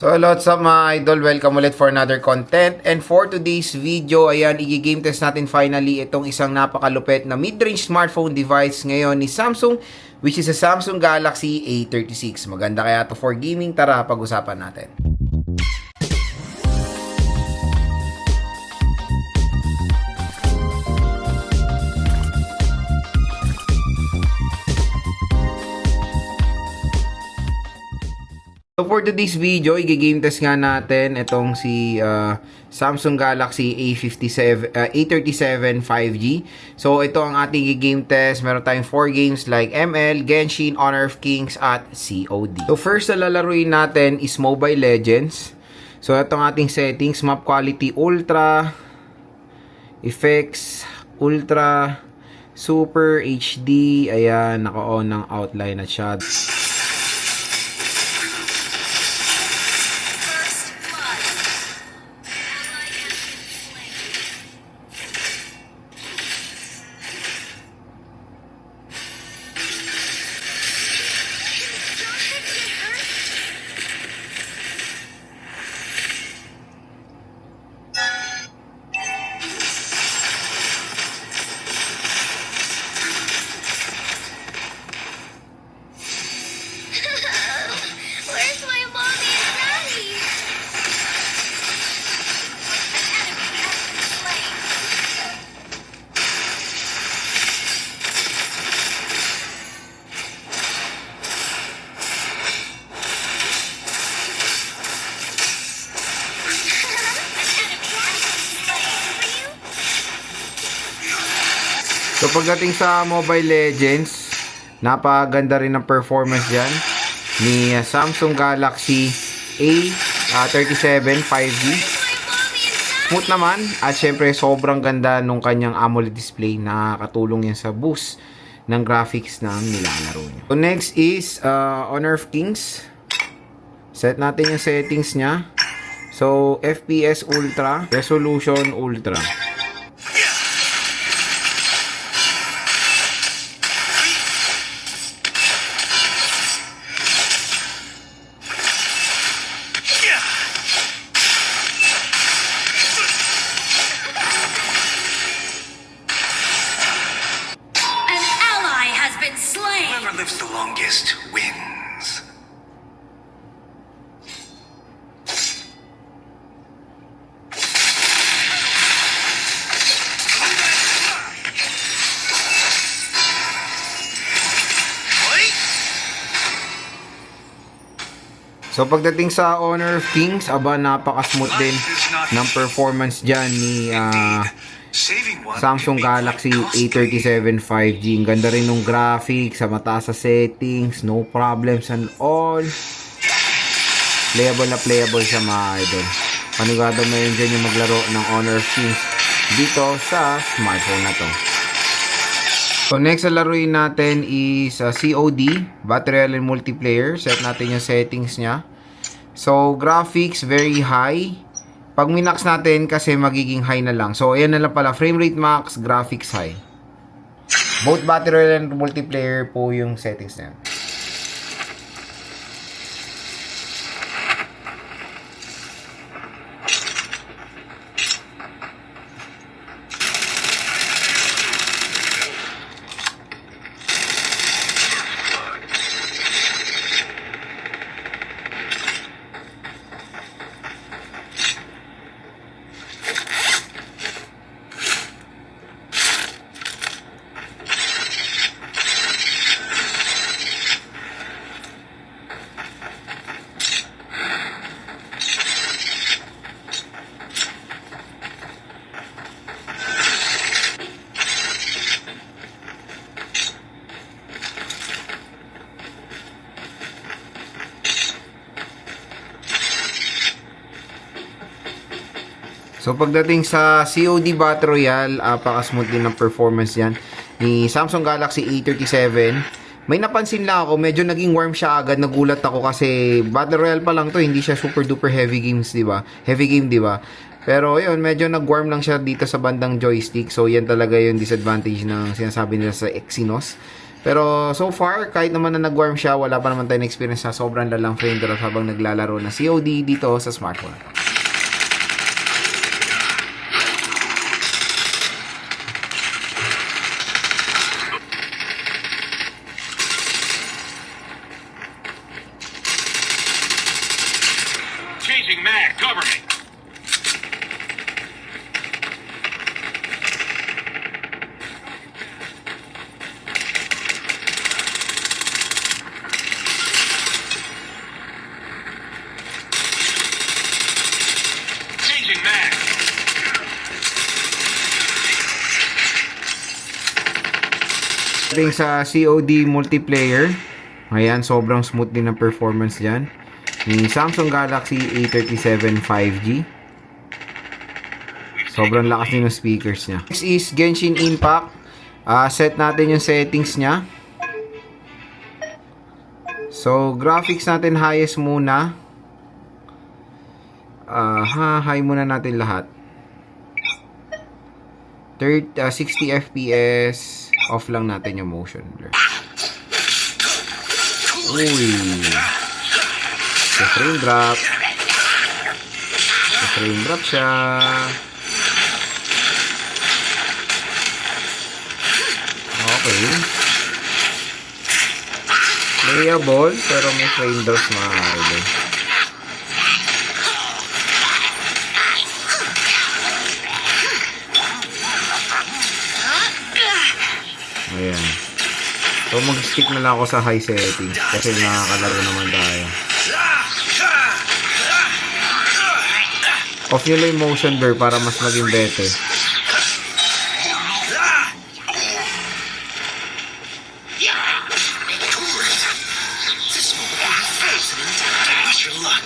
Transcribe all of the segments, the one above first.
So what's up mga idol, welcome ulit for another content. And for today's video, ayan, i-game test natin finally itong isang napakalupit na mid-range smartphone device ngayon ni Samsung, which is a Samsung Galaxy A36. Maganda kaya to for gaming, tara pag-usapan natin. So for today's video, i-game test nga natin itong si Samsung Galaxy A37 5G. So ito ang ating i-game test. Meron tayong 4 games like ML, Genshin, Honor of Kings, at COD. So first na lalaruin natin is Mobile Legends. So itong ating settings, map quality ultra, effects ultra, super HD, ayan, naka-on ng outline at shadow. So pagdating sa Mobile Legends, napaganda rin ang performance dyan ni Samsung Galaxy A37 5G. Smooth naman at syempre sobrang ganda nung kanyang AMOLED display. Nakakatulong yan sa boost ng graphics ng nilalaro nyo. So next is Honor of Kings. Set natin yung settings nya. So FPS Ultra, Resolution Ultra. Whoever lives the longest wins. So pagdating sa Honor of Kings, aba napaka-smooth din ng performance dyan ni Samsung Galaxy A37 5G. Ang ganda rin ng graphics, sa mataas sa settings, no problems and all. Playable na playable siya mga idol. Panigado mo yun dyan yung maglaro ng Honor of Kings dito sa smartphone na to. So next na laruin natin is COD, Battle Royale and Multiplayer. Set natin yung settings nya. So graphics very high. Pag minax natin kasi magiging high na lang. So ayan na lang pala, frame rate max, graphics high. Both Battle Royale and Multiplayer po yung settings na yan. So pagdating sa COD Battle Royale, apaka-smooth din ng performance yan ni Samsung Galaxy A37. May napansin lang ako, medyo naging warm siya agad. Nagulat ako kasi Battle Royale pa lang to, hindi siya super duper heavy games, di ba? Heavy game, di ba? Pero yun, medyo nag-warm lang siya dito sa bandang joystick. So yan talaga yung disadvantage ng sinasabi nila sa Exynos. Pero so far, kahit naman na nag-warm siya, wala pa naman tayong experience sa sobrang lalang frame drop habang naglalaro na COD dito sa smartphone. Changing mag, cover me. Changing mag. Pagdating sa COD multiplayer, ayan, sobrang smooth din ng performance dyan. Yung Samsung Galaxy A37 5G. Sobrang lakas din ng speakers niya. Next is Genshin Impact. Set natin yung settings niya. So, graphics natin highest muna. High muna natin lahat. 60 FPS. Off lang natin yung motion blur. Uy. So, frame drop. So, frame drop siya. Okay. Playable, pero may frame drops mga idol. Ayan. So, mag-stick na lang ako sa high settings kasi nakakalaro naman tayo. Off nyo lang yung motion blur para mas maging better. What's your luck?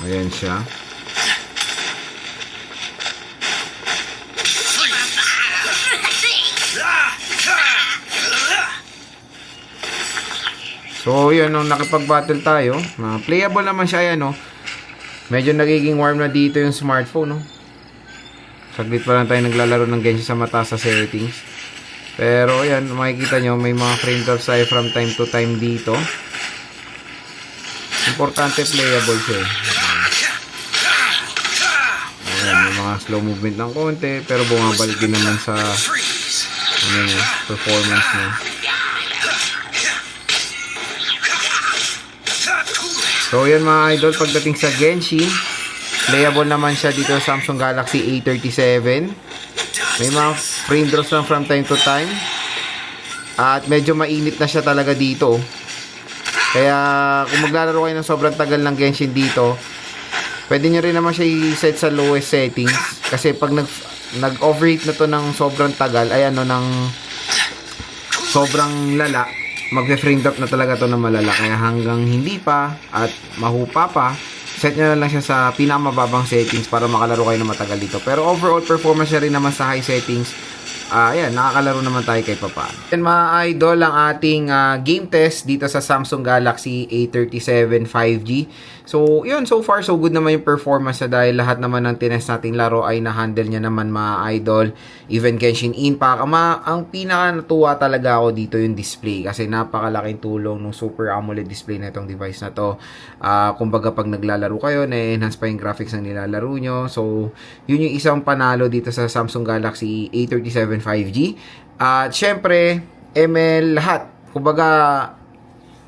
Ayan siya. So, yun, nung nakipag-battle tayo, playable naman siya, yan, no? Medyo nagiging warm na dito yung smartphone, no? Saglit pa lang tayo naglalaro ng Genshin sa mataas sa settings. Pero, yan, makikita nyo, may mga frame drops tayo from time to time dito. Importante, playable siya, eh. Ayan, may mga slow movement ng konti, pero bumabalik din naman sa performance niya. So, yan mga idol, pagdating sa Genshin, playable naman siya dito sa Samsung Galaxy A37. May mga frame drops lang from time to time. At medyo mainit na siya talaga dito. Kaya, kung maglalaro kayo ng sobrang tagal ng Genshin dito, pwede nyo rin naman siya i-set sa lowest settings. Kasi pag nag-overheat na to ng sobrang tagal, ay ano, ng sobrang lala, magpe-frame drop na talaga to na malala. Kaya hanggang hindi pa at mahupa pa, set nyo na lang siya sa pinakamababang settings para makalaro kayo na matagal dito. Pero overall performance siya rin naman sa high settings. Ayan, nakakalaro naman tayo kahit papaano. Yan mga idol, ang ating game test dito sa Samsung Galaxy A37 5G. So, yun, so far so good naman yung performance na dahil lahat naman ng tinest nating laro ay na-handle niya naman mga idol. Even Genshin Impact. Ang pinaka natuwa talaga ako dito yung display kasi napakalaking tulong ng Super AMOLED display na itong device na to. Kumbaga pag naglalaro kayo, na-enhance pa yung graphics na nilalaro nyo. So, yun yung isang panalo dito sa Samsung Galaxy A37 5G. At syempre, ML lahat. Kumbaga,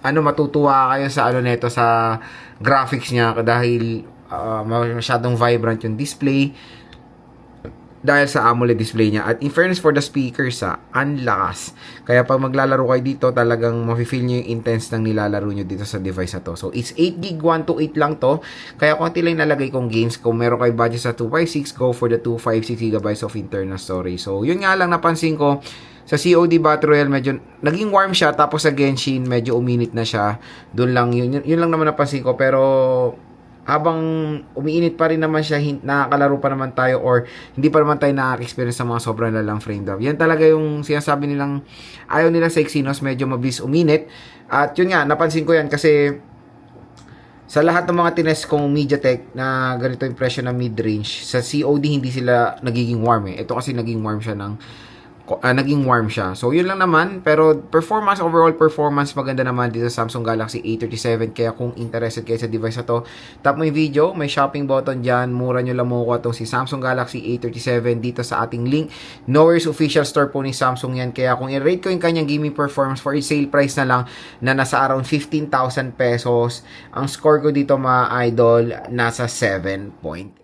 matutuwa kayo sa neto sa graphics niya dahil masyadong vibrant yung display dahil sa AMOLED display niya. At in fairness for the speakers, ang lakas. Kaya pag maglalaro kayo dito, talagang mafe-feel nyo yung intense ng nilalaro nyo dito sa device na to. So, it's 8GB 128 lang to. Kaya konti lang nalagay kong games. Kung meron kayo budget sa 256, go for the 256GB of internal storage. So, yun nga lang napansin ko, sa COD Battle Royale, medyo naging warm siya. Tapos sa Genshin, medyo uminit na siya. Doon lang, yun lang naman napansin ko. Pero habang umiinit pa rin naman siya, nakakalaro pa naman tayo or hindi pa naman tayo nakaka-experience sa mga sobrang lalang frame drop. Yan talaga yung sinasabi nilang ayaw nila sa Exynos, medyo mabilis uminit. At yun nga, napansin ko yan kasi Sa lahat ng mga tinest kong MediaTek na ganito yung presyo na mid-range, sa COD hindi sila nagiging warm eh. Ito kasi naging warm siya. So, yun lang naman. Pero, overall performance, maganda naman dito sa Samsung Galaxy A37. Kaya kung interested kayo sa device na to, tap mo yung video. May shopping button dyan. Mura nyo lang makukuha itong si Samsung Galaxy A37 dito sa ating link. Nowhere's official store po ni Samsung yan. Kaya kung i-rate ko yung kanyang gaming performance for sale price na lang na nasa around 15,000 pesos, ang score ko dito mga idol, nasa 7.8.